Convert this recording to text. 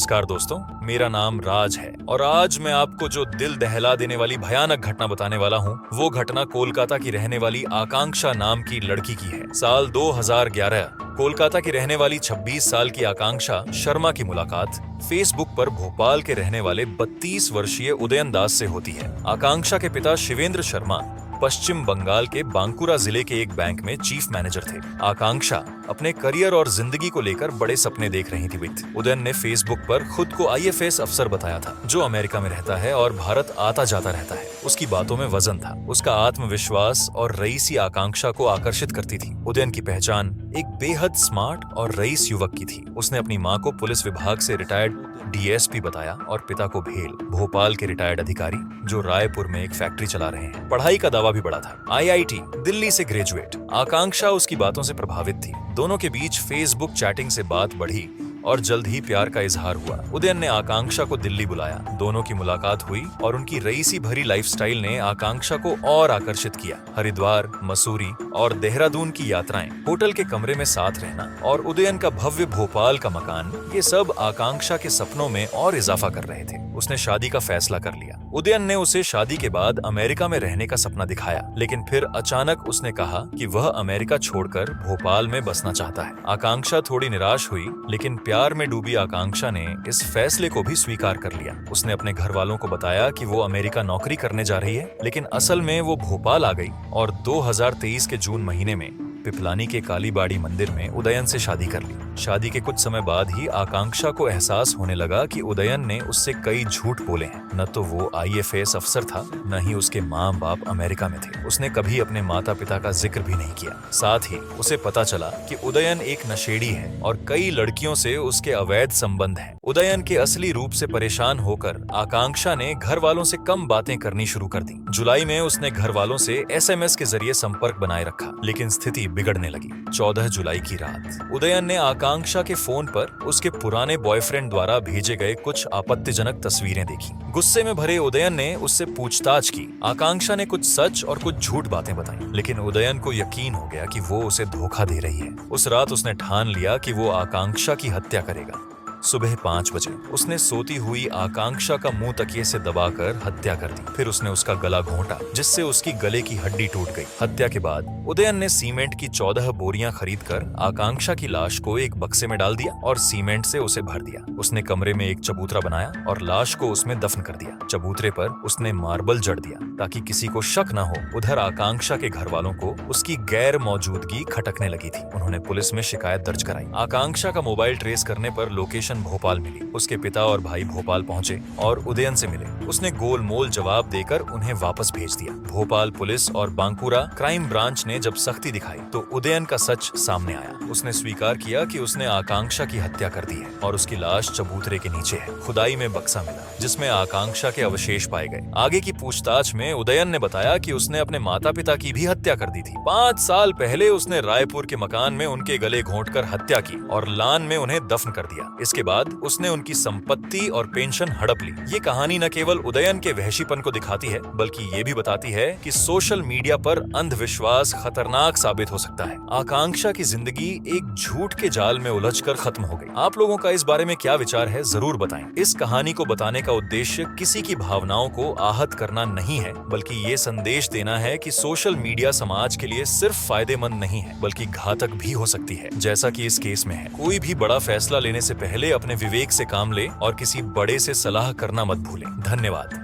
नमस्कार दोस्तों, मेरा नाम राज है और आज मैं आपको जो दिल दहला देने वाली भयानक घटना बताने वाला हूँ, वो घटना कोलकाता की रहने वाली आकांक्षा नाम की लड़की की है। साल 2011 कोलकाता की रहने वाली 26 साल की आकांक्षा शर्मा की मुलाकात फेसबुक पर भोपाल के रहने वाले 32 वर्षीय उदयन दास से होती है। आकांक्षा के पिता शिवेंद्र शर्मा पश्चिम बंगाल के बांकुरा जिले के एक बैंक में चीफ मैनेजर थे। आकांक्षा अपने करियर और जिंदगी को लेकर बड़े सपने देख रही थी। उदयन ने फेसबुक पर खुद को आईएफएस अफसर बताया था, जो अमेरिका में रहता है और भारत आता जाता रहता है। उसकी बातों में वजन था, उसका आत्मविश्वास और रईसी आकांक्षा को आकर्षित करती थी। उदयन की पहचान एक बेहद स्मार्ट और रईस युवक की थी। उसने अपनी माँ को पुलिस विभाग से रिटायर्ड डीएसपी बताया और पिता को भेल, भोपाल के रिटायर्ड अधिकारी जो रायपुर में एक फैक्ट्री चला रहे हैं। पढ़ाई का दावा भी बड़ा था, आईआईटी दिल्ली से ग्रेजुएट। आकांक्षा उसकी बातों से प्रभावित थी। दोनों के बीच फेसबुक चैटिंग से बात बढ़ी और जल्द ही प्यार का इजहार हुआ। उदयन ने आकांक्षा को दिल्ली बुलाया, दोनों की मुलाकात हुई और उनकी रईसी भरी लाइफस्टाइल ने आकांक्षा को और आकर्षित किया। हरिद्वार, मसूरी और देहरादून की यात्राएं, होटल के कमरे में साथ रहना और उदयन का भव्य भोपाल का मकान, ये सब आकांक्षा के सपनों में और इजाफा कर रहे थे। उसने शादी का फैसला कर लिया। उदयन ने उसे शादी के बाद अमेरिका में रहने का सपना दिखाया, लेकिन फिर अचानक उसने कहा कि वह अमेरिका छोड़कर भोपाल में बसना चाहता है। आकांक्षा थोड़ी निराश हुई, लेकिन प्यार में डूबी आकांक्षा ने इस फैसले को भी स्वीकार कर लिया। उसने अपने घर वालों को बताया कि वो अमेरिका नौकरी करने जा रही है, लेकिन असल में वो भोपाल आ गई और 2023 के जून महीने में पिपलानी के कालीबाड़ी मंदिर में उदयन से शादी कर ली। शादी के कुछ समय बाद ही आकांक्षा को एहसास होने लगा कि उदयन ने उससे कई झूठ बोले हैं। न तो वो आईएफएस अफसर था, न ही उसके माँ बाप अमेरिका में थे। उसने कभी अपने माता पिता का जिक्र भी नहीं किया। साथ ही उसे पता चला कि उदयन एक नशेड़ी है और कई लड़कियों से उसके अवैध संबंध हैं। उदयन के असली रूप से परेशान होकर आकांक्षा ने घर वालों से कम बातें करनी शुरू कर दी। जुलाई में उसने घर वालों से एसएमएस के जरिए संपर्क बनाए रखा, लेकिन स्थिति बिगड़ने लगी। 14 जुलाई की रात उदयन ने आकांक्षा के फोन पर उसके पुराने बॉयफ्रेंड द्वारा भेजे गए कुछ आपत्तिजनक तस्वीरें देखी। गुस्से में भरे उदयन ने उससे पूछताछ की। आकांक्षा ने कुछ सच और कुछ झूठ बातें बताई, लेकिन उदयन को यकीन हो गया कि वो उसे धोखा दे रही है। उस रात उसने ठान लिया कि वो आकांक्षा की हत्या करेगा। सुबह 5 बजे उसने सोती हुई आकांक्षा का मुंह तकिए से दबाकर हत्या कर दी। फिर उसने उसका गला घोंटा, जिससे उसकी गले की हड्डी टूट गई। हत्या के बाद उदयन ने सीमेंट की 14 बोरियां खरीदकर आकांक्षा की लाश को एक बक्से में डाल दिया और सीमेंट से उसे भर दिया। उसने कमरे में एक चबूतरा बनाया और लाश को उसमें दफन कर दिया। चबूतरे पर उसने मार्बल जड़ दिया ताकि किसी को शक न हो। उधर आकांक्षा के घर वालों को उसकी गैर मौजूदगी खटकने लगी थी। उन्होंने पुलिस में शिकायत दर्ज कराई। आकांक्षा का मोबाइल ट्रेस करने पर लोकेशन भोपाल मिली। उसके पिता और भाई भोपाल पहुंचे और उदयन से मिले। उसने गोलमोल जवाब देकर उन्हें वापस भेज दिया। भोपाल पुलिस और बांकुरा क्राइम ब्रांच ने जब सख्ती दिखाई तो उदयन का सच सामने आया। उसने स्वीकार किया कि उसने आकांक्षा की हत्या कर दी है और उसकी लाश चबूतरे के नीचे है। खुदाई में बक्सा मिला जिसमें आकांक्षा के अवशेष पाए गए। आगे की पूछताछ में उदयन ने बताया कि उसने अपने माता पिता की भी हत्या कर दी थी। 5 साल पहले उसने रायपुर के मकान में उनके गले घोंटकर हत्या की और लान में उन्हें दफन कर दिया। इसके बाद उसने उनकी संपत्ति और पेंशन हड़प ली। ये कहानी न केवल उदयन के वहशीपन को दिखाती है, बल्कि ये भी बताती है कि सोशल मीडिया पर अंधविश्वास खतरनाक साबित हो सकता है। आकांक्षा की जिंदगी एक झूठ के जाल में उलझकर खत्म हो गई। आप लोगों का इस बारे में क्या विचार है, जरूर बताएं। इस कहानी को बताने का उद्देश्य किसी की भावनाओं को आहत करना नहीं है, बल्कि ये संदेश देना है कि सोशल मीडिया समाज के लिए सिर्फ फायदेमंद नहीं है, बल्कि घातक भी हो सकती है, जैसा कि इस केस में है। कोई भी बड़ा फैसला लेने से पहले अपने विवेक से काम ले और किसी बड़े से सलाह करना मत भूलें। धन्यवाद।